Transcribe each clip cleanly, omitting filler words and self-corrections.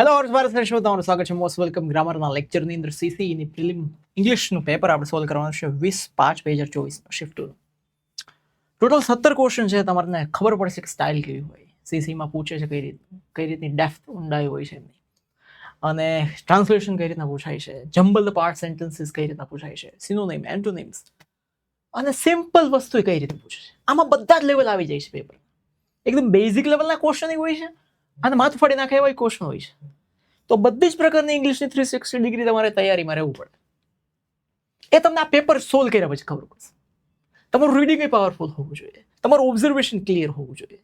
Hello Bharat શ્રેષ્ઠ તમારું સ્વાગત છે. Most welcome. ગ્રામરના લેક્ચરની અંદર સીસીની પ્રિલિમ ઇંગ્લિશનું પેપર આપણે સોલ્વ કરવાનું છે 20/5/2024 શિફ્ટનું. ટોટલ 17 ક્વેશ્ચન છે. તમારે ખબર પડશે કે સ્ટાઇલ કેવી હોય, સીસીમાં પૂછે છે કઈ રીતની ડેપ્થ ઊંડાઈ હોય છે એમની, અને ટ્રાન્સલેશન કઈ રીતના પૂછાય છે, જમ્બલ પાર્ટ સેન્ટેન્સીસ કઈ રીતના પૂછાય છે, સિનોનિમ, એન્ટોનિમ્સ, અને સિમ્પલ વસ્તુ કઈ રીતે પૂછે છે. આમાં બધા જ લેવલ આવી જાય છે પેપર. એકદમ બેઝિક લેવલના ક્વેશ્ચન હોય છે અને માથું ફાડી નાખે એવા ક્વેશ્ચન હોય છે. તો બધી જ પ્રકારની ઇંગ્લિશની 360 ડિગ્રી તમારે તૈયારીમાં રહેવું પડે. એ તમને આ પેપર સોલ્વ કર્યા પછી ખબર પડશે. તમારું રીડિંગ પાવરફુલ હોવું જોઈએ, તમારું ઓબ્ઝર્વેશન ક્લિયર હોવું જોઈએ,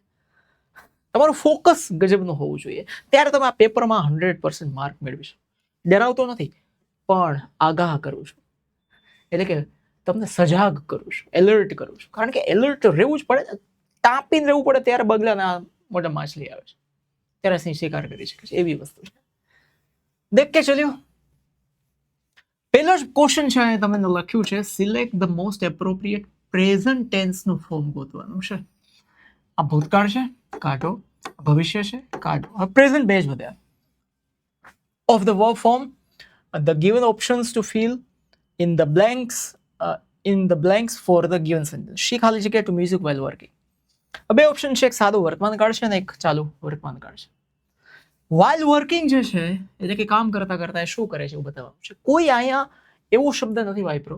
તમારું ફોકસ ગજબનું હોવું જોઈએ. ત્યારે તમે આ પેપરમાં 100% માર્ક મેળવી શકો. ડરાવતો નથી, પણ આગાહ કરું છું, એટલે કે તમને સજાગ કરું છું, એલર્ટ કરું છું. કારણ કે એલર્ટ રહેવું જ પડે, તાપીને રહેવું પડે. ત્યારે બગલાના મોટા માછલી આવે છે, ત્યારે સિંહ શિકાર કરી શકે છે. એવી વસ્તુ છે. દેખ કે ચલ્યો, પહેલો જ ક્વેશ્ચન છે તમને લખ્યું છે select the most appropriate present tense નું ફોર્મ ગોતવાનું છે. આ ભૂતકાળ છે, કાઢો. ભવિષ્ય છે, કાઢો. હવે પ્રેઝન્ટ બે જ વધ્યા. Of the verb form the given options to fill in the blanks for the given sentence. She ખાલી જગ્યા ટુ મ્યુઝિક વાઇલ વર્કિંગ. બે ઓપ્શન છે, એક સાદું વર્તમાન કાળ છે અને એક ચાલુ વર્તમાન કાળ છે. વાઇલ વર્કિંગ જે છે એટલે કે કામ કરતા કરતા એ શું કરે છે એવું બતાવવાનું છે. કોઈ અહીંયા એવો શબ્દ નથી વાપરો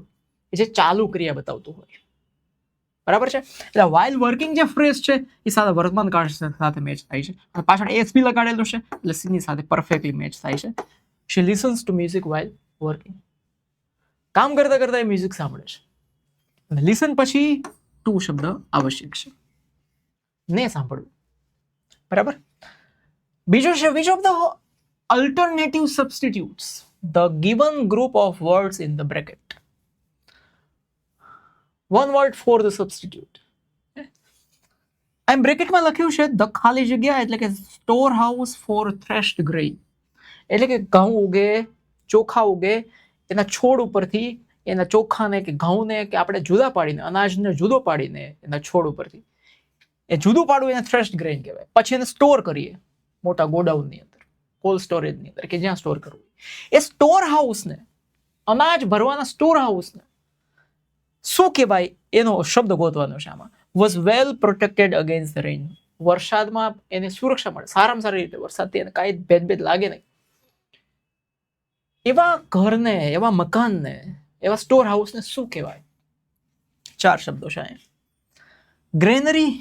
જે ચાલુ ક્રિયા બતાવતું હોય, બરાબર છે. એટલે વાઇલ વર્કિંગ જે ફ્રેઝ છે એ સાથે વર્તમાન કાળ સાથે મેચ થાય છે. અને પાછળ એસબી લગાડેલું છે એટલે સીની સાથે પરફેક્ટલી મેચ થાય છે. She listens to music while working. કામ કરતા કરતા એ મ્યુઝિક સાંભળે છે. અને લિસન પછી ટુ શબ્દ આવશ્યક છે, ને સાંભળવું, બરાબર. બીજો છે which of the alternative substitutes the given group of words in the bracket. One word for the substitute. આમ બ્રેકેટમાં લખ્યું છે ધ ખાલી જગ્યા, એટલે કે સ્ટોર હાઉસ ફોર થ્રેશ્ડ ગ્રેઇન. એટલે કે ઘઉં ઉગે, ચોખા ઉગે, એના છોડ ઉપરથી એના ચોખાને કે ઘઉંને કે આપણે જુદા પાડીને, અનાજને જુદો પાડીને એના છોડ ઉપરથી એ જુદું પાડવું એને થ્રેશ્ડ ગ્રેઇન કહેવાય. પછી એને સ્ટોર કરીએ મોટા ગોડાઉનની અંદર, કોલ્ડ સ્ટોરેજની અંદર, કે જ્યાં સ્ટોર કરવું. એ સ્ટોર હાઉસને, અનાજ ભરવાના સ્ટોર હાઉસને શું કહેવાય એનો શબ્દ ગોતવાનો છે. આમાં was well protected against the rain. વરસાદમાં એને સુરક્ષા મળે, સારામાં સારી રીતે વરસાદથી એને કાંઈ ભેદ લાગે નહીં એવા ઘરને, એવા મકાનને, એવા સ્ટોર હાઉસને શું કહેવાય? 4 શબ્દો છે અહીંયા. ગ્રેનરી,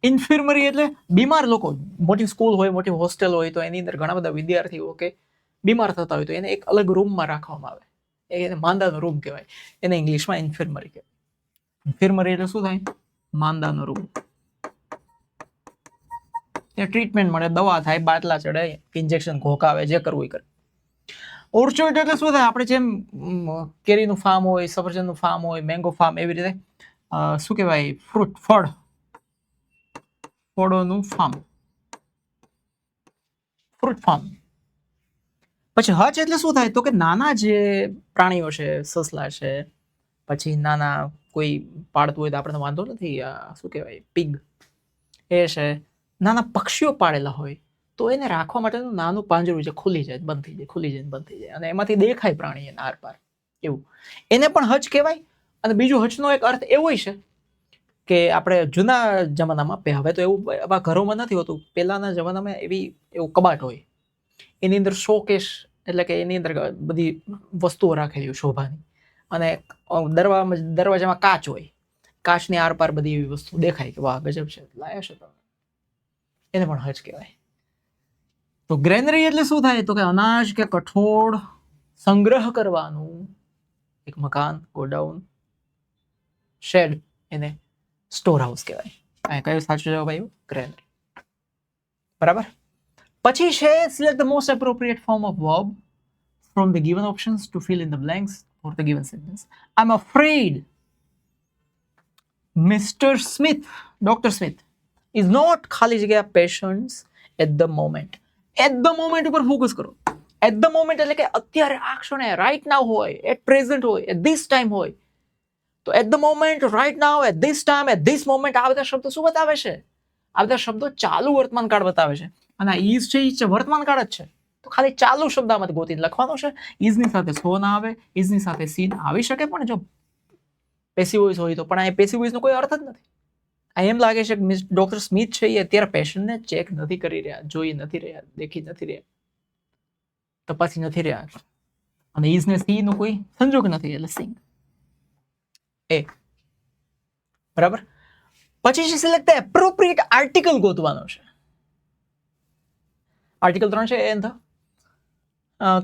ઇન્ફર્મરી એટલે બીમાર લોકો, મોટી સ્કૂલ હોય, મોટી હોસ્ટેલ હોય, તો એની અંદર ઘણા બધા વિદ્યાર્થીઓ કે બીમાર થતા હોય તો એને એક અલગ રૂમમાં રાખવામાં આવે. એને માંદાનો રૂમ કહેવાય. એને ઇંગ્લિશમાં ઇન્ફર્મરી કહેવાય. ઇન્ફર્મરી એટલે શું થાય? માંદાનો રૂમ. ત્યાં ટ્રીટમેન્ટ મળે, દવા થાય, બાટલા ચડે, ઇન્જેક્શન ઘોકાવે, જે કરવું એ કરે. ઓર્ચર્ડ એટલે શું થાય? આપણે જેમ કેરીનું ફાર્મ હોય, સફરજનનું ફાર્મ હોય, મેંગો ફાર્મ, એવી રીતે શું કહેવાય? ફળોનું ફાર્મ, ફ્રૂટ ફાર્મ. પછી હચ એટલે શું થાય? તો કે નાના જે પ્રાણીઓ છે, સસલા છે, પછી નાના કોઈ પાળતું હોય તો આપણે વાંધો નથી, શું કહેવાય, પિગ, એ છે. નાના પક્ષીઓ પાળેલા હોય તો એને રાખવા માટેનું નાનું પાંજરું છે, ખુલી જાય બંધ થઈ જાય, ખુલી જાય બંધ થઈ જાય, અને એમાંથી દેખાય પ્રાણી એને આરપાર, એવું. એને પણ હચ કહેવાય. અને બીજું હચનો એક અર્થ એવો છે કે આપણે જૂના જમાનામાં, હવે તો એવું એવા ઘરોમાં નથી હોતું, પહેલાના જમાનામાં એવું કબાટ હોય, એની અંદર શોકેસ, એટલે કે એની અંદર બધી વસ્તુઓ રાખેલી હોય શોભાની, અને દરવાજામાં કાચ હોય, કાચની આરપાર બધી એવી વસ્તુ દેખાય કે વાહ ગજબ છે, લાયા છે, એને પણ હજ કહેવાય. તો ગ્રેનરી એટલે શું થાય? તો કે અનાજ કે કઠોળ સંગ્રહ કરવાનું એક મકાન, ગોડાઉન, શેડ, એને સ્ટોર હાઉસ કહેવાય. અહીંયા કયો સાચો જવાબ આવ્યો? ગ્રેનરી, બરાબર. પછી છે select the most appropriate form of verb from the given options to fill in the blanks for the given sentence. I'm afraid Mr. Smith, Dr. Smith is not ખાલી જગ્યા patients at the moment. At the moment ઉપર focus કરો. At the moment એટલે કે અત્યારે, આ ક્ષણે, right now હોય, at present હોય, at this time હોય. તો at the moment, right now, at this time, at this moment, આ બધા શબ્દો શું બતાવે છે? આ બધા શબ્દો ચાલુ વર્તમાન કાળ બતાવે છે. અને ઇઝ છે, એ વર્તમાન કાળ જ છે. તો ખાલી ચાલુ શબ્દ આમાંથી ગોતીને લખવાનો છે. ઇઝની સાથે સો ના આવે, ઇઝની સાથે સી ના આવી શકે, પણ જો પેસિવ વોઇસ હોય તો. પણ આ પેસિવ વોઇસનો કોઈ અર્થ જ નથી. આ એમ લાગે છે કે ડોક્ટર સ્મિથ છે એ અત્યારે પેશન્ટને ચેક નથી કરી રહ્યા, જોઈ નથી રહ્યા, દેખી નથી રહ્યા, તપાસી નથી રહ્યા, અને ઇઝ ને સી નું કોઈ સંજોગ નથી, એટલે સિંગ એ બરાબર. પછી છે સિલેક્ટ ધ એપ્રોપ્રિએટ આર્ટિકલ ગોતવાનો છે. આર્ટિકલ 3 છે એન્ડ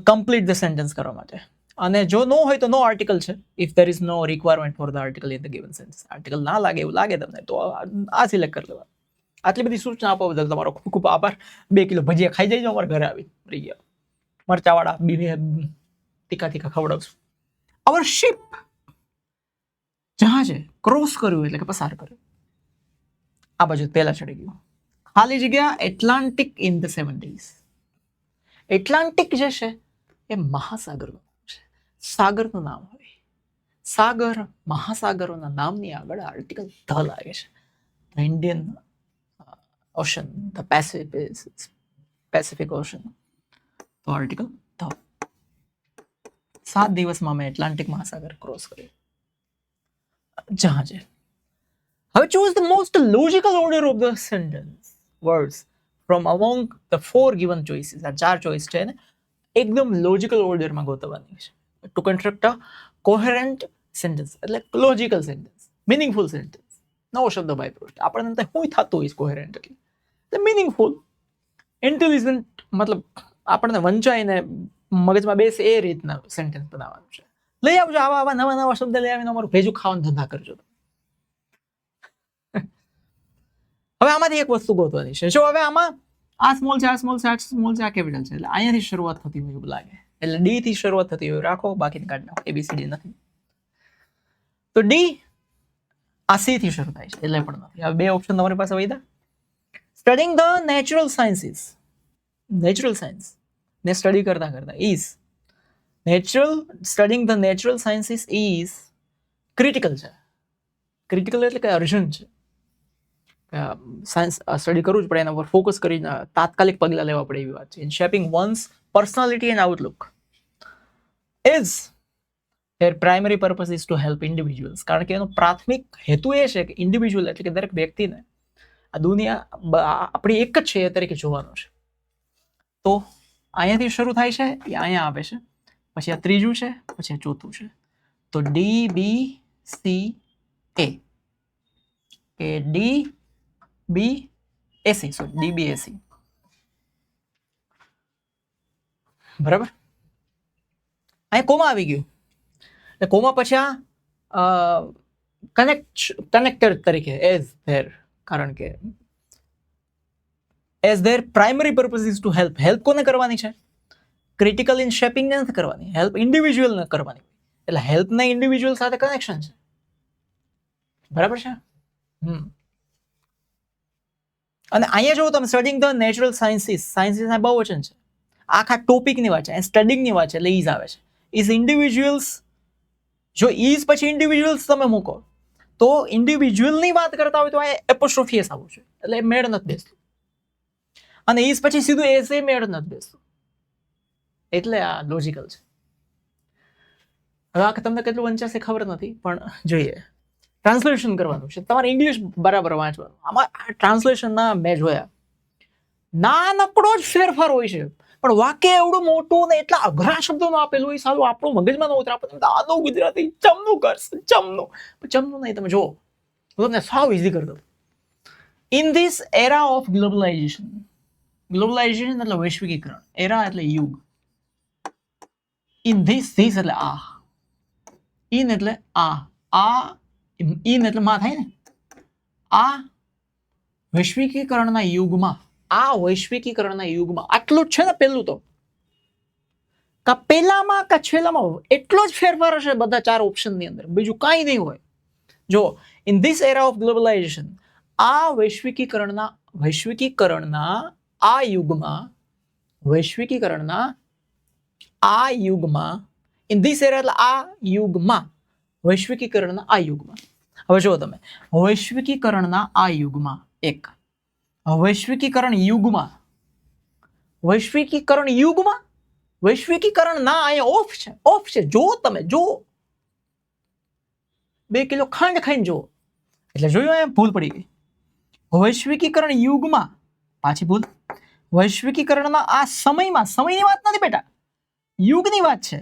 કમ્પ્લીટ ધ સેન્ટેન્સ કરવા માટે. અને જો નો હોય તો નો આર્ટિકલ છે. If there is no requirement for the article in the given sentence. Article ના લાગે એવું લાગે તમને તો આ સિલેક્ટ કરી લેવાનું. આટલી બધી સૂચના આપવા બદલ તમારો ખૂબ ખૂબ આભાર. 2 કિલો ભજીયા ખાઈ જજો અમારા ઘરે આવી રહી ગયા, મરચાવાળા તીખા તીખા ખવડાવશું. અવર શિપ જહાજે ક્રોસ કર્યું એટલે કે પસાર કર્યું. આ બાજુ પહેલા ચડી ગયું. ખાલી જગ્યા Atlantic in the 7 days. Atlantic જે છે એ મહાસાગરનું છે, સાગરનું નામ હોય. સાગર, મહાસાગરોના નામની આગળ આર્ટિકલ ધ લાગે છે. The Indian ocean, the Pacific ocean, તો આર્ટિકલ ધ. 7 દિવસમાં મેં એટલાન્ટિક મહાસાગર ક્રોસ કર્યો જહાજે. હવે choose the most logical order of the sentence words from among the 4 given choices. આ 4 ચોઇસ છે ને એકદમ લોજિકલ ઓર્ડરમાં ગોતવાની છે ટુ કન્સ્ટ્રક્ટ અ કોહેરન્ટ સેન્ટેન્સ, એટલે લોજિકલ સેન્ટેન્સ, મીનિંગફુલ સેન્ટેન્સ. નવો શબ્દ બાય પ્રોસ્ટ આપણને શું થતું હોય કોહેરન્ટ એટલે મીનિંગફુલ, ઇન્ટેલિજન્ટ, મતલબ આપણને વંચાઈને મગજમાં બેસે એ રીતના સેન્ટેન્સ બનાવવાનું છે. લઈ આવજો આવા નવા નવા શબ્દ લઈ આવીને અમારું ભેજું ખાવાનું ધંધા કરજો. હવે આમાંથી એક વસ્તુ ગોતવાની છે. જો હવે આમાં આ સ્મોલ છે, આ સ્મોલ છે, આ સ્મોલ છે, આ કેપિટલ છે, એટલે અહીંયાથી શરૂઆત થતી હોય એવું લાગે, એટલે ડી થી શરૂઆત થતી હોય રાખો, બાકીને કાઢી નાખો. એબીસીડી નથી તો ડી આ સી થી શરૂ થાય છે એટલે પણ નથી. હવે 2 ઓપ્શન તમારી પાસે વધ્યા. Studying the natural sciences, natural science ને સ્ટડી કરતા કરતા is studying the natural sciences is critical છે. ક્રિટિકલ એટલે કે અર્જન્ટ છે. સાયન્સ સ્ટડી કરવું જ પડે, એના પર ફોકસ કરીને તાત્કાલિક પગલાં લેવા પડે એવી વાત છે. In shaping once personality and Outlook is there primary purpose is to help individuals. કારણ કે એનો પ્રાથમિક હેતુ એ છે કે ઇન્ડિવિજ્યુઅલ એટલે કે દરેક વ્યક્તિને આ દુનિયા આપણી એક જ છે એ તરીકે જોવાનો છે. તો અહીંયાથી શરૂ થાય છે, એ અહીંયા આવે છે, પછી આ ત્રીજું છે, પછી આ ચોથું છે. તો ડી બી સી એ કે ડી બી એસી, સોરી ડીબીએસી, બરાબર. અહીં કોમા આવી ગયું એટલે કોમા પછી આ કનેક્ટર તરીકે એઝ ધેર, કારણ કે as there primary purpose is to help. Help કોને કરવાની છે? ક્રિટિકલ ઇન શેપિંગ ને નથી કરવાની, હેલ્પ ઇન્ડિવિજ્યુઅલ ને કરવાની, એટલે હેલ્પ ના ઇન્ડિવિજ્યુઅલ સાથે કનેક્શન છે, બરાબર છે. અને અહીંયા જો તમે studying the natural sciences, sciences ના બહુવચન છે, આખા ટોપિકની વાત છે, સ્ટડીંગની વાત છે, એટલે ઇઝ આવે છે. ઇઝ ઇન્ડિવિજ્યુઅલ્સ, જો ઇઝ પછી ઇન્ડિવિજ્યુઅલ્સ તમે મૂકો તો ઇન્ડિવિજ્યુઅલની વાત કરતા હોય તો આ એપોસ્ટ્રોફી એસ આવવું છે, એટલે મેળ નથી બેસતું. અને ઇઝ પછી સીધું એસ એ મેળ નથી બેસતું, એટલે આ લોજિકલ છે. હવે આ તમને કેટલું વંચાશે ખબર નથી, પણ જોઈએ. ટ્રાન્સલેશન કરવાનું છે તમારે, ઇંગ્લિશ બરાબર વાંચવાનું. આમાં ટ્રાન્સલેશનના મેં જોયા નાનકડો જ ફેરફાર હોય છે, પણ વાક્ય એવડું મોટું ને એટલા અઘરા શબ્દોમાં આપેલું હોય, સાલું આપણું મગજમાં ન ઉતરે. આપણને આદો ગુજરાતી ચમનું કરશે, ચમનું નહીં. તમે જુઓ હું તમને સાવ ઇઝી કરી દઉં. In this era of globalisation, globalisation એટલે વૈશ્વિકીકરણ, એરા એટલે યુગ, ઇન ધીસ એટલે આ, ઇન એટલે આ ઇન એટલે માં થાય ને, આ વૈશ્વિકીકરણના યુગમાં, આ વૈશ્વિકીકરણના યુગમાં આટલું જ છે ને. પહેલું તો કા પેલામાં કા છેલ્લામાં એટલો જ ફેરફાર હશે બધા 4 ઓપ્શનની અંદર, બીજું કાંઈ નહીં હોય. જો in this era of globalisation, આ વૈશ્વિકીકરણના આ યુગમાં, વૈશ્વિકીકરણના આ યુગમાં, ઇન ધીસ એરા એટલે આ યુગમાં, વૈશ્વિકીકરણના આ યુગમાં. હવે જુઓ તમે, વૈશ્વિકીકરણના આ યુગમાં એક, વૈશ્વિકીકરણ યુગમાં, વૈશ્વિકીકરણ યુગમાં, વૈશ્વિકીકરણ ના, અહીંયા ઓફ છે. જો તમે જો 2 કિલો ખાંડ ખાઈને જુઓ, એટલે જોયું અહીંયા ભૂલ પડી ગઈ. વૈશ્વિકીકરણ યુગમાં, પાછી ભૂલ, વૈશ્વિકીકરણના આ સમયમાં, સમયની વાત નથી બેટા, યુગની વાત છે.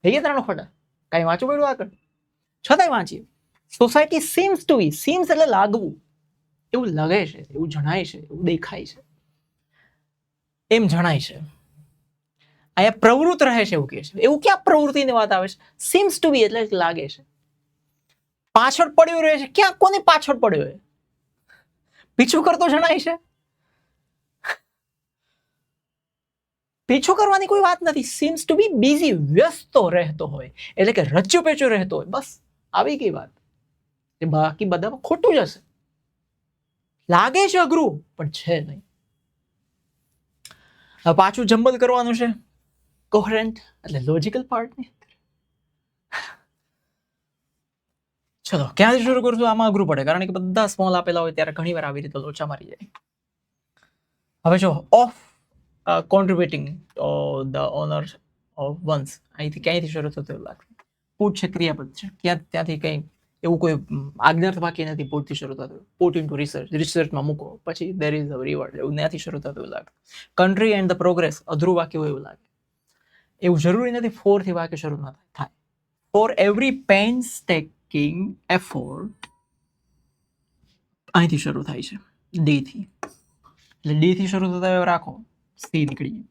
થઈ ગયા ત્રણ ખોટા? કઈ વાંચવું પડ્યું આગળ? છતાંય વાંચીએ. Society seems to be, seems એટલે લાગવું, એવું લાગે છે, એવું જણાય છે, એવું દેખાય છે, એમ જણાય છે. અહીંયા પ્રવૃત્ત રહે છે એવું કહે છે. એવું ક્યાં પ્રવૃત્તિની વાત આવે છે? સીમ્સ ટુ બી એટલે લાગે છે. પાછળ પડ્યો રહે છે, ક્યાં કોની પાછળ પડ્યો છે? પીછું કરતો જણાય છે? પીછું કરવાની કોઈ વાત નથી. સીમ્સ ટુ બી બિઝી, વ્યસ્ત રહેતો હોય, એટલે કે રચ્યો પેચો રહેતો હોય. બસ આવી ગઈ વાત. બાકી બધામાં ખોટું જ હશે. લાગે છે અઘરું, પણ છે નહીં. હવે પાછું જમ્બલ કરવાનું છે. કોહેરન્ટ એટલે લોજિકલ પાર્ટ ની અંદર. ચલો ક્યાંથી શરૂ કરશું? આમાં અઘરું પડે, કારણ કે બધા સ્મોલ આપેલા હોય ત્યારે ઘણી વાર આવી રીતે લોચા મારી જાય. હવે જો of કોન્ટ્રીબ્યુટિંગ the owner of once, અહીંથી ક્યાંયથી શરૂ થતું એવું લાગે. પુટ છે, ક્રિયાપદ છે, ત્યાંથી કંઈ એવું કોઈ આજ્ઞાર્થ વાક્ય નથી પુટથી શરૂ થતું. પુટ ઇન ટુ રિસર્ચ, રિસર્ચમાં મૂકો, પછી દેર ઇઝ અ રિવોર્ડ, એવું ત્યાંથી શરૂ થતું એવું લાગે. કન્ટ્રી એન્ડ ધ પ્રોગ્રેસ, અધૂરું વાક્ય હોય એવું લાગે. એવું જરૂરી નથી ફોરથી વાક્ય શરૂ ના થાય. ફોર એવરી પેઇન્સટેકિંગ એફોર્ટ, અહીંથી શરૂ થાય છે, ડી થી. એટલે ડી થી શરૂ થતા એવું રાખો, સી નીકળી ગયું.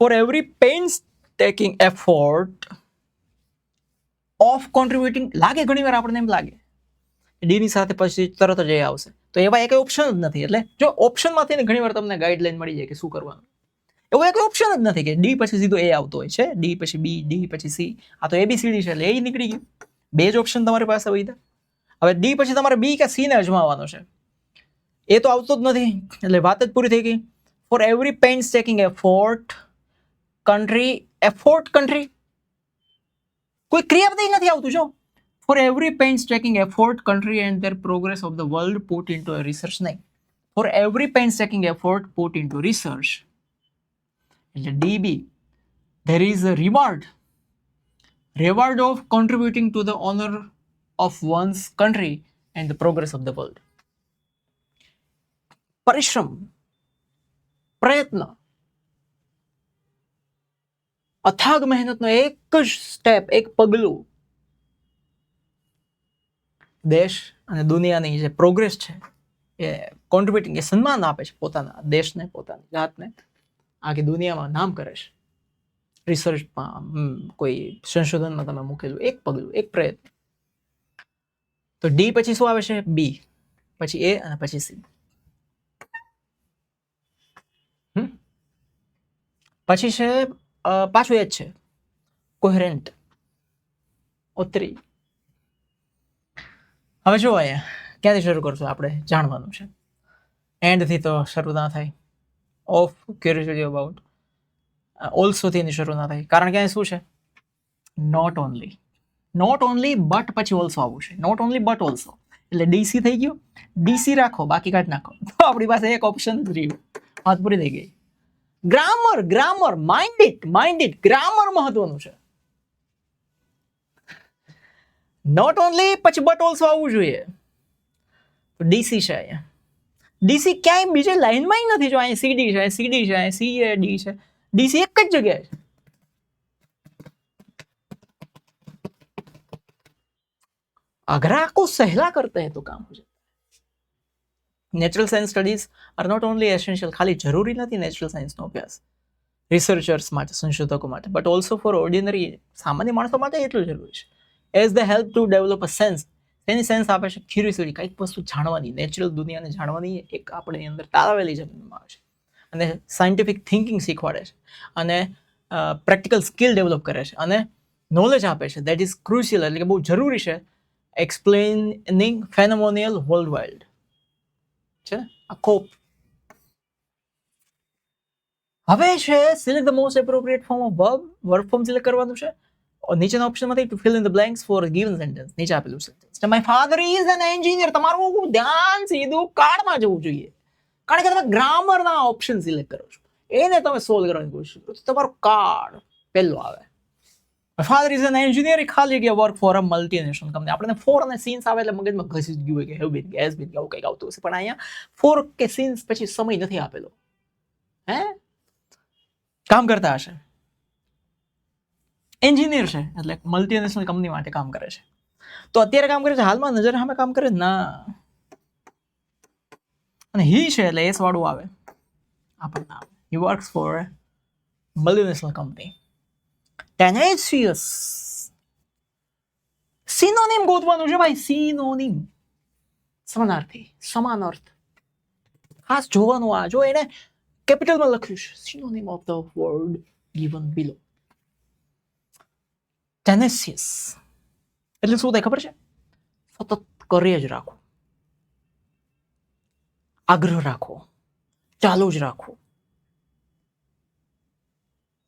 For every painstaking effort of contributing, લાગે ઘણી વાર આપણને એમ લાગે ડી ની સાથે પછી તરત જ એ આવશે, તો એવા એક ઓપ્શન જ નથી. એટલે જો ઓપ્શનમાંથી ઘણી વાર તમને ગાઈડલાઈન મળી જાય કે શું કરવાનું, એવું એક ઓપ્શન જ નથી કે ડી પછી સીધો એ આવતો હોય છે, ડી પછી બી, ડી પછી સી. આ તો એબીસીડી છે, એટલે એ નીકળી ગયું. બે જ ઓપ્શન તમારી પાસે હોય. હવે ડી પછી તમારે બી કે સી ને અજમાવવાનો છે, એ તો આવતો જ નથી, એટલે વાત જ પૂરી થઈ ગઈ. For every painstaking effort country, effort country, કોઈ ક્રિયાપદ નથી આવતું. જો for every painstaking effort country and their progress of the world put into a research, નહીં. For every painstaking effort put into research, એટલે DB, there is a reward of contributing to the honor of one's country and the progress of the world. પરિશ્રમ, પ્રયત્ન, અથાગ મહેનતનો એક જ step, એક પગલું દેશ અને દુનિયાની જે પ્રોગ્રેસ છે એ કોન્ટ્રીબ્યુટિંગ, એ સન્માન આપે છે પોતાના દેશને, પોતાની જાતને, આખી દુનિયામાં નામ કરે છે. રિસર્ચમાં, કોઈ સંશોધનમાં તમે મૂકેલું એક પગલું, એક પ્રયત્ન. તો ડી પછી શું આવે છે? બી, પછી એ અને પછી સી. પછી છે પાછું એ જ છે, કોહેરન્ટ, ઉત્તરી. હવે જો અહીંયા ક્યાંથી શરૂ કરશું આપણે જાણવાનું છે. એન્ડથી તો શરૂ ના થાય. ઓફ ક્યુરિયોસિટી અબાઉટ, ઓલ્સો થી શરૂ ના થાય, કારણ કે અહીં શું છે? Not only, not only but પછી ઓલ્સો આવવું છે. નોટ ઓનલી બટ ઓલ્સો, એટલે ડીસી થઈ ગયું. ડીસી રાખો, બાકી કાઢી નાખો, તો આપણી પાસે એક ઓપ્શન જ રહ્યું. વાત પૂરી થઈ ગઈ. Grammar, grammar, mind it, grammar મહત્વનું છે. નોટ ઓનલી પછી બટ ઓલ્સો આવવું જોઈએ. તો ડીસી છે અહીંયા. ડીસી ક્યાંય બીજે લાઈનમાં નથી. જો અહીંયા સીડી છે, સીડી છે, સી એ ડી છે, ડીસી એક જ જગ્યાએ છે. अगर को सहला करते हैं तो काम हो जाता है. Natural science studies are not only essential, खाली जरूरी नहीं नेचुरल साइंस नो अभ्यास रिसर्चर्स માટે, સંશોધકો માટે, બટ ઓલ્સો ફોર ઓર્ડિનરી, સામાન્ય માણસો માટે એટલું જરૂરી છે. As the help to develop a sense, any sense આપે છે ક્યુરિયોસિટી, કંઈક વસ્તુ જાણવાની, નેચરલ દુનિયાને જાણવાની એક આપણી અંદર તાળવેલી જન્મમાં આવે છે. અને સાયન્ટિફિક થિંકિંગ શીખવાડે છે, અને પ્રેક્ટિકલ સ્કિલ ડેવલપ કરે છે, અને નોલેજ આપે છે. દેટ ઇઝ ક્રુશિયલ, એટલે કે બહુ જરૂરી છે. એક્સપ્લેનિંગ ફેનોમોનિયલ વર્લ્ડ વાઇડ છે આખો. હવે છે select the most appropriate form of verb, verb form select કરવાનું છે. નીચેના ઓપ્શનમાંથી to fill in the blanks for given sentence, નીચે આપેલું sentence. My father is an engineer. તમારું ધ્યાન સીધું કાર્ડમાં જવું જોઈએ. કારણ કે તમે ગ્રામરના ઓપ્શન સિલેક્ટ કરો છો, એને તમે સોલ્વ કરવાની કોશિશ કરો તો તમારો કાર્ડ પહેલો આવે. ફાધર ઇઝ એન એન્જિનિયર, ખાલી ગયા work for a multinational company. આપણે ફોર અને સીન્સ આવે એટલે મગજમાં ઘસી જ ગયું હોય કે હેવ બીન, ગેસ બીન, આવું કંઈક આવતું હશે, પણ અહીંયા ફોર કે સીન્સ પછી સમય નથી આપેલો. કામ કરતા હશે, એન્જિનિયર છે એટલે મલ્ટીનેશનલ કંપની માટે કામ કરે છે. તો અત્યારે કામ કરે છે, હાલમાં નજર સામે કામ કરે ના. અને હી છે એટલે એસ વાળું આવે આપણને. He works for multinational company. Tenacious, synonym ગોતવાનું છે ભાઈ. સિનોનિમ સમાનાર્થી, સમાન અર્થ ખાસ જોવાનું. આ જો એને કેપિટલમાં લખ્યું છે, synonym of the word given below. Tenacious એટલે શું થાય ખબર છે? સતત કરે જ રાખો, આગ્રહ રાખો, ચાલુ જ રાખો,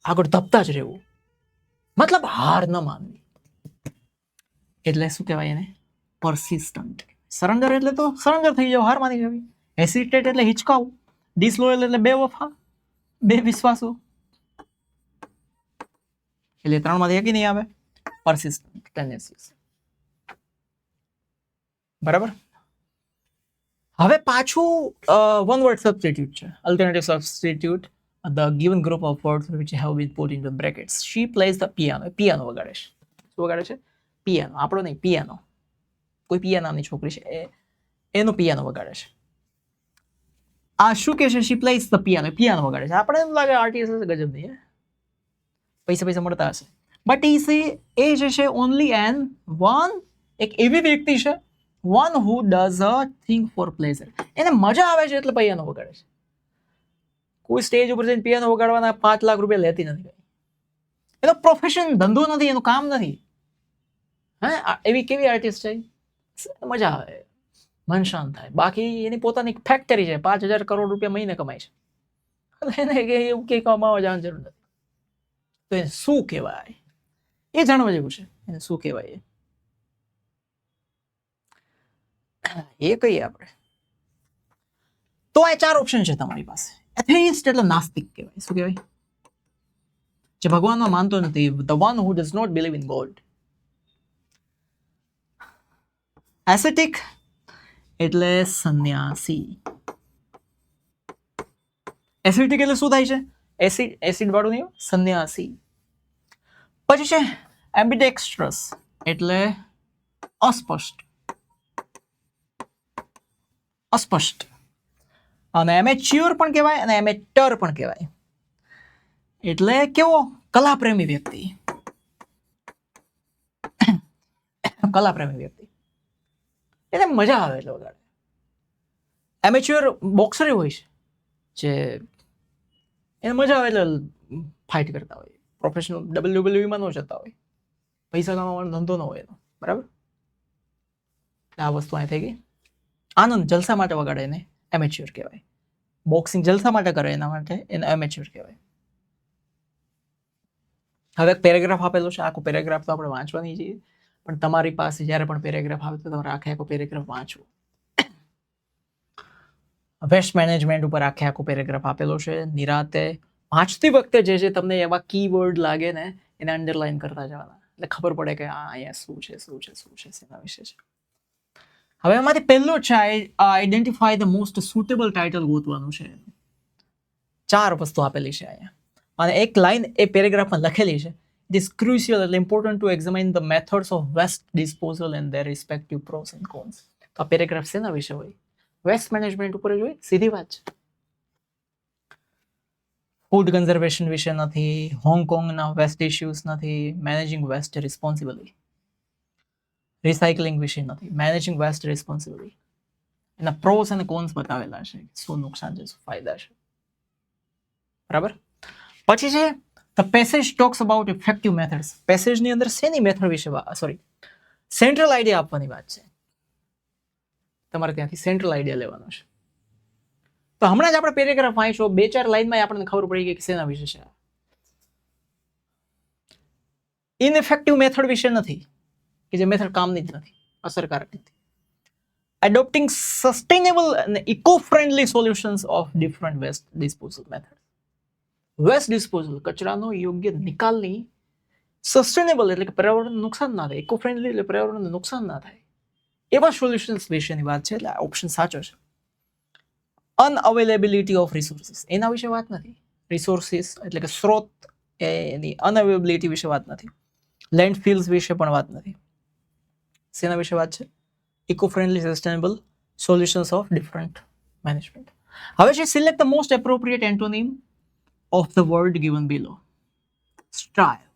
આગળ ધપતા જ રહેવું, મતલબ હાર ન માનવી. એટલે શું કહેવાય એને? પરસિસ્ટન્ટ. સરેન્ડર એટલે તો સરેન્ડર થઈ જાવ, હાર માની જવી. હેસિટેટ એટલે હિચકાવું. ડિસલોયલ એટલે બેવફા, બે વિશ્વાસો. એટલે ત્રણમાંથી એક નહીં આવે. પરસિસ્ટન્ટ, ટેનેસિયસ. બરાબર. હવે પાછું વન વર્ડ સબસ્ટિટ્યુટ છે, alternative substitute. The given group of words which have been put into brackets. She plays the piano. Piano વગાડે છે. શું વગાડે છે? પિયાનો. આપણો નહીં, પિયાનો. કોઈ પિયા નામની છોકરી છે, એનો પિયાનો વગાડે છે. આ શું કે છે? She plays the piano. Piano વગાડે છે. આપણે એમ લાગે આર્ટિસ્ટ હશે, ગજબ નહીં, પૈસા મળતા હશે. બટ એ જે છે ઓનલી એન વન, એક એવી વ્યક્તિ છે, one who does a thing for pleasure. એને મજા આવે છે એટલે પિયાનો વગાડે છે. કોઈ સ્ટેજ ઉપર જઈને પિયાનો વગાડવાના 5 લાખ રૂપિયા લેતી નથી. એનો પ્રોફેશન, ધંધો નથી, એનું કામ નથી. એવી કેવી આર્ટિસ્ટ છે? મજા આવે, મન શાંત થાય. બાકી એની પોતાની ફેક્ટરી છે, 5,000 કરોડ રૂપિયા મહિને કમાય છે. એને એવું કંઈ કમાવા જવાની જરૂર નથી. તો એને શું કહેવાય એ જાણવા જેવું છે. એને શું કહેવાય એ કહીએ આપણે. તો આ 4 ઓપ્શન છે તમારી પાસે. એથેઇસ્ટ એટલે નાસ્તિક કહેવાય. શું કહેવાય? જે ભગવાનમાં માનતો નથી. The one who does not believe in God. Acetic એટલે સંન્યાસી. એસિડિક એટલે શું થાય છે? એસિડ વાળું નહીં, સંન્યાસી. પછી છે એમ્બિડેક્સ્ટ્રસ એટલે અસ્પષ્ટ. અને એમેચ્યોર પણ કહેવાય અને એમેટર પણ કહેવાય. એટલે કેવો? કલાપ્રેમી વ્યક્તિ. કલાપ્રેમી વ્યક્તિ એટલે મજા આવે એટલે વગાડે. એમેચ્યોર બોક્સર હોય છે જે એને મજા આવે એટલે ફાઇટ કરતા હોય. પ્રોફેશનલ WWE માં ન જતા હોય, પૈસા કમાવાનો ધંધો ન હોય એનો. બરાબર. આ વસ્તુ અહીં થઈ ગઈ. આનંદ જલસા માટે વગાડે એને એમેચ્યોર કહેવાય. બોક્સિંગ જલસા માટે કરે એના માટે એને એમેચ્યોર કહેવાય. હવે એક પેરેગ્રાફ આપેલો છે. આખો પેરેગ્રાફ તો આપણે વાંચવાની છીએ, પણ તમારી પાસે જ્યારે પણ પેરેગ્રાફ આવે તો તમારે આખો પેરેગ્રાફ વાંચવો. વેસ્ટ મેનેજમેન્ટ ઉપર આખો પેરેગ્રાફ આપેલો છે. નિરાતે વાંચતી વખતે જે તમને એવા કીવર્ડ લાગે ને એને અંડરલાઈન કરતા જવાના, એટલે ખબર પડે કે અહીંયા શું છે એના વિશે છે. હવે એમાંથી પહેલો છે identify the most suitable title ગોતવાનું છે. 4 વસ્તુ આપેલી છે અહીંયા અને એક લાઈન એ પેરેગ્રાફમાં લખેલી છે. It is crucial and important to examine the methods of waste disposal and their respective pros and cons. તો આ પેરેગ્રાફ શેના વિશે હોય? વેસ્ટ મેનેજમેન્ટ ઉપર જ હોય. સીધી વાત છે. ફૂડ કન્ઝર્વેશન વિશે નથી, હોંગકોંગના વેસ્ટ ઇશ્યુઝ નથી, મેનેજિંગ વેસ્ટ રિસ્પોન્સિબલી, રિસાયકલિંગ વિશે નથી, મેનેજિંગ વેસ્ટ રિસ્પોન્સિબલી. એના પ્રોસ અને કોન્સ બતાવેલા છે, શું નુકસાન છે, શું ફાયદા છે. બરાબર. પછી છે the passage talks about effective methods. પેસેજની અંદર શેની મેથડ વિશે સેન્ટ્રલ આઈડિયા આપવાની વાત છે. તમારે ત્યાંથી સેન્ટ્રલ આઈડિયા લેવાનો છે. તો હમણાં જ આપણે પેરેગ્રાફ વાંચ્યો, 2-4 લાઈનમાં આપણને ખબર પડી ગઈ કે શેના વિશે છે. ઇનઇફેક્ટિવ મેથડ વિશે નથી, કે જે મેથડ કામની જ નથી, અસરકારક નથી. adopting sustainable and eco-friendly solutions of different waste disposal methods. Waste disposal, કચરાનો યોગ્ય નિકાલની સસ્ટેનેબલ એટલે કે પર્યાવરણને નુકસાન ના થાય, ઇકો ફ્રેન્ડલી એટલે પર્યાવરણને નુકસાન ના થાય એવા સોલ્યુશન્સ વિશેની વાત છે. એટલે આ ઓપ્શન સાચો છે. અનઅવેલેબિલિટી ઓફ રિસોર્સિસ એના વિશે વાત નથી. રિસોર્સિસ એટલે કે સ્ત્રોત એની અનઅવેલેબિલિટી વિશે વાત નથી. લેન્ડ ફિલ્સ વિશે પણ વાત નથી. શેના વિશે વાત છે? Eco friendly sustainable solutions of different management. હવે છે select the most appropriate antonym of the word given below. Style.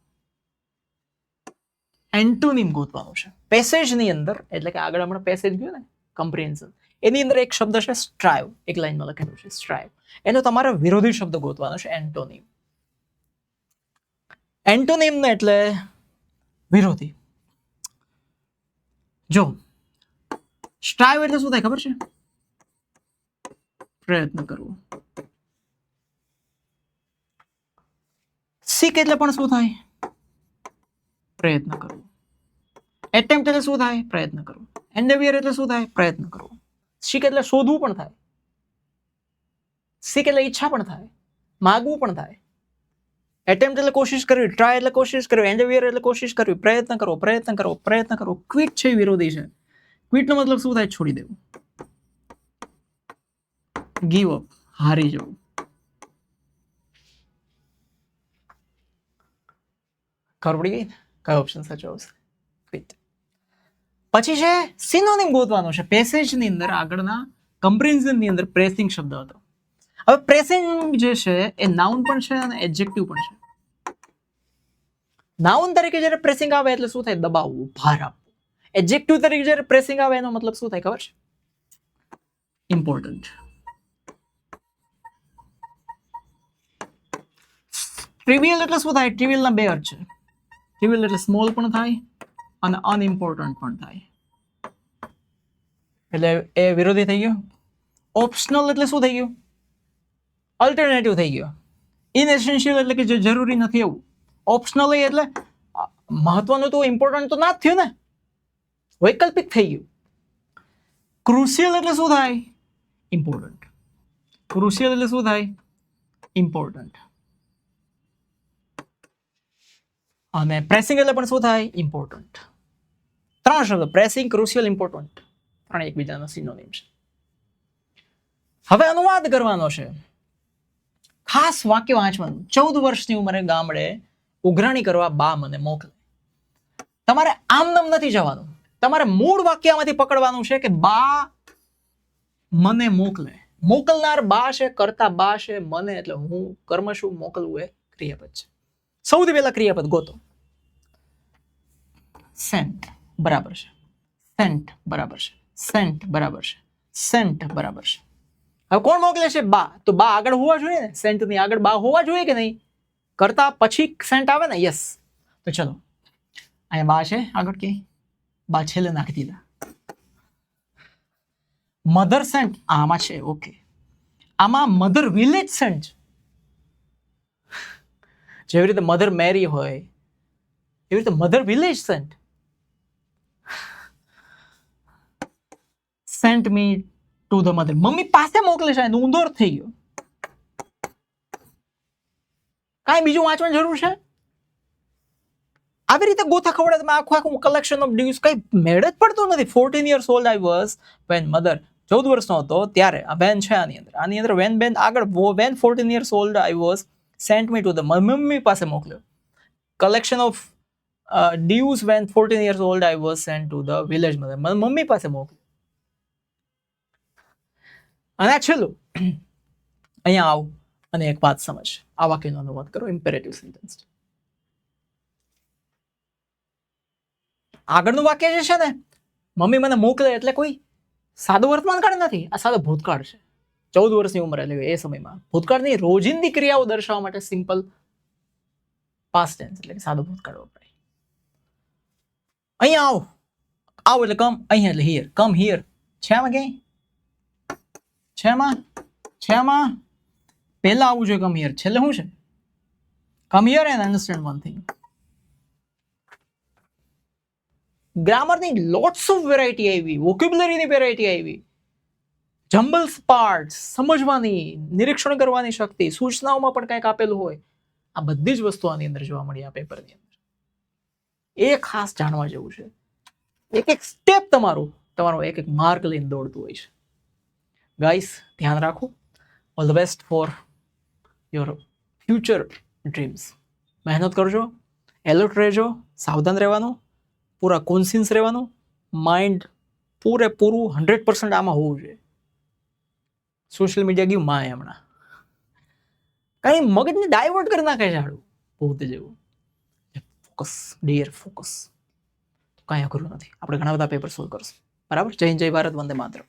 Antonym ગોતવાનો છે. પેસેજની અંદર એટલે કે આગળ આપણે પેસેજ ગયો ને કમ્પ્રિહેન્શન, એની અંદર એક શબ્દ છે સ્ટ્રાઇવ, એક લાઈનમાં લખેલું છે સ્ટ્રાઇવ. એનો તમારે વિરોધી શબ્દ ગોતવાનો છે એન્ટોનિમ. એન્ટોનિમ ને એટલે વિરોધી. જો સ્ટ્રાઇવ એટલે શું થાય ખબર છે? પ્રયત્ન કરવો. સીક એટલે પણ શું થાય? પ્રયત્ન કરવો. એટેમ્પ્ટ એટલે શું થાય? પ્રયત્ન કરવો. એન્ડેવિયર એટલે શું થાય? પ્રયત્ન કરવો. સીક એટલે શોધવું પણ થાય. સીક એટલે ઈચ્છા પણ થાય, માગવું પણ થાય. એટેમ્પ્ટ એટલે કોશિશ કરવી, ટ્રાય એટલે કોશિશ કરવી, એન્ડેવિયર એટલે કોશિશ કરવી, પ્રયત્ન કરવો, પ્રયત્ન કરવો, પ્રયત્ન કરવો. ક્વિટ છે એ વિરોધી છે. ક્વિટ નો મતલબ શું થાય? છોડી દેવું, ગીવ અપ, હારી જવું. ખબર પડી ગઈ? કયો ઓપ્શન સાચો આવશે? ક્વિટ. પછી છે સિનોનિમ ગોતવાનો છે. પેસેજની અંદર આગળના કમ્પ્રિહેન્શનની અંદર પ્રેસિંગ શબ્દ હતો. હવે પ્રેસિંગ જે છે એ નાઉન પણ છે અને એડજેક્ટિવ પણ છે. નાઉન તરીકે જ્યારે પ્રેસિંગ આવે એટલે શું થાય? દબાવવું, ભાર આપવું. એડજેક્ટિવ તરીકે જ્યારે પ્રેસિંગ આવે એનો મતલબ શું થાય ખબર છે? ઇમ્પોર્ટન્ટ. ટ્રિવિયલ એટલે શું થાય? ટ્રિવિયલના બે અર્થ છે. ટ્રિવિયલ એટલે સ્મોલ પણ થાય અને અનઇમ્પોર્ટન્ટ પણ થાય. એટલે એ વિરોધી થઈ ગયો. ઓપ્શનલ એટલે શું થઈ ગયું? અલ્ટરનેટિવ થઈ ગયો. ઇનએસેન્શિયલ એટલે કે જે જરૂરી નથી એવું. ઓપ્શનલ એટલે મહત્વનું તો ઇમ્પોર્ટન્ટ તો ના જ થયું ને, વૈકલ્પિક થઈ ગયું. ક્રુશિયલ એટલે શું થાય? ઇમ્પોર્ટન્ટ. ક્રુશિયલ એટલે શું થાય? ઇમ્પોર્ટન્ટ. અને પ્રેસિંગ એટલે પણ શું થાય? ઇમ્પોર્ટન્ટ. ત્રણ શબ્દ પ્રેસિંગ, ક્રુશિયલ, ઇમ્પોર્ટન્ટ, ત્રણ એકબીજાના સિનોનિમ છે. હવે અનુવાદ કરવાનો છે. ખાસ વાક્ય વાંચવાનું. 14 વર્ષની ઉંમરે ગામડે ઉઘરાણી કરવા બા મને મોકલે. તમારે આમ નામ નથી જવાનું. તમારે મૂળ વાક્યમાંથી પકડવાનું છે કે બા મને મોકલે. મોકલનાર બા છે, કરતા બા છે, મને એટલે હું, કર્મ શું, મોકલવું એ ક્રિયાપદ છે. સૌથી પહેલા ક્રિયાપદ ગોતો. સેન્ટ બરાબર છે, સેન્ટ બરાબર છે, સેન્ટ બરાબર છે, સેન્ટ બરાબર છે. હવે કોણ મોકલે છે? બા. તો બા આગળ હોવા જોઈએ ને, સેન્ટ ની આગળ બા હોવા જોઈએ કે નહીં? કરતા પછી સેન્ટ આવે ને? યસ. તો ચલો અહીંયા બા છે, આગળ કે બા છેલ્લે નાખી દીધા. મધર સેન્ટ આમાં છે. ઓકે, આમાં મધર વિલેજ સેન્ટ. જેવી રીતે મધર મેરી હોય એવી રીતે mother village sent. Sent me to the mother. મમ્મી પાસે મોકલે છે. ઊંધો થઈ ગયો. કાંઈ બીજું વાંચવાની જરૂર છે? આવી રીતે ગોથા ખવડે તમે આખું કલેક્શન ઓફ ડ્યુઝ, કઈ મેળ જ પડતો નથી. 14 years old I was when mother. 14 વર્ષનો હતો ત્યારે. આ વેન છે આની અંદર વેન બેન આગળ when 14 years old I was sent me to the મમ્મી પાસે મોકલ્યો. Collection of dues when 14 years old I was sent to the village mother. Mummy પાસે મોકલ્યો. અને છેલ્લું અહીંયા આવું અને એક વાત સમજ. આ વાક્યનો અનુવાદ કરો. Imperative sentence. આગળનું વાક્ય જે છે ને, મમ્મી મને મોકલે એટલે કોઈ સાદો વર્તમાન કાળ નથી. આ સાદો ભૂતકાળ છે. 14 વર્ષની ઉંમર એટલે એ સમયમાં ભૂતકાળની રોજિંદી ક્રિયાઓ દર્શાવવા માટે સિમ્પલ પાસ્ટ ટેન્સ એટલે સાદો ભૂતકાળ વપરાય. અહીંયા આવો, આવો એટલે કમ, અહીંયા એટલે હિયર. કમ હિયર છે આમાં ક્યાંય? છે આમાં પહેલા આવવું જોઈએ. કમ હિયર છેલ્લે શું છે? Come here and understand one thing. ગ્રામરની લોટ્સ ઓફ વેરાયટી આવી, વોકેબ્યુલરીની વેરાયટી આવી, જમ્બલ્સ પાર્ટ્સ સમજવાની, નિરીક્ષણ કરવાની શક્તિ, સૂચનાઓમાં પણ કંઈક આપેલું હોય, આ બધી જ વસ્તુ આની અંદર જોવા મળી આ પેપરની અંદર. એ ખાસ જાણવા જેવું છે. એક એક સ્ટેપ તમારો એક એક માર્ક લઈને દોડતું હોય છે. ગાઈસ, ધ્યાન રાખો. All the best for your future dreams. મહેનત કરજો, એલર્ટ રહેજો, સાવધાન રહેવાનું, પૂરા કોન્સિયન્સ રહેવાનું, માઇન્ડ પૂરેપૂરું 100% આમાં હોવું જોઈએ. સોશિયલ મીડિયા ગયું માં હમણાં કઈ મગજને ડાયવર્ટ કરી નાખે છે હાડું પોતે જેવું. Focus, dear focus. કાંઈ અઘરું નથી, આપણે ઘણા બધા પેપર સોલ્વ કરશું. બરાબર. જય હિન્દ, જય ભારત, વંદે માતરમ.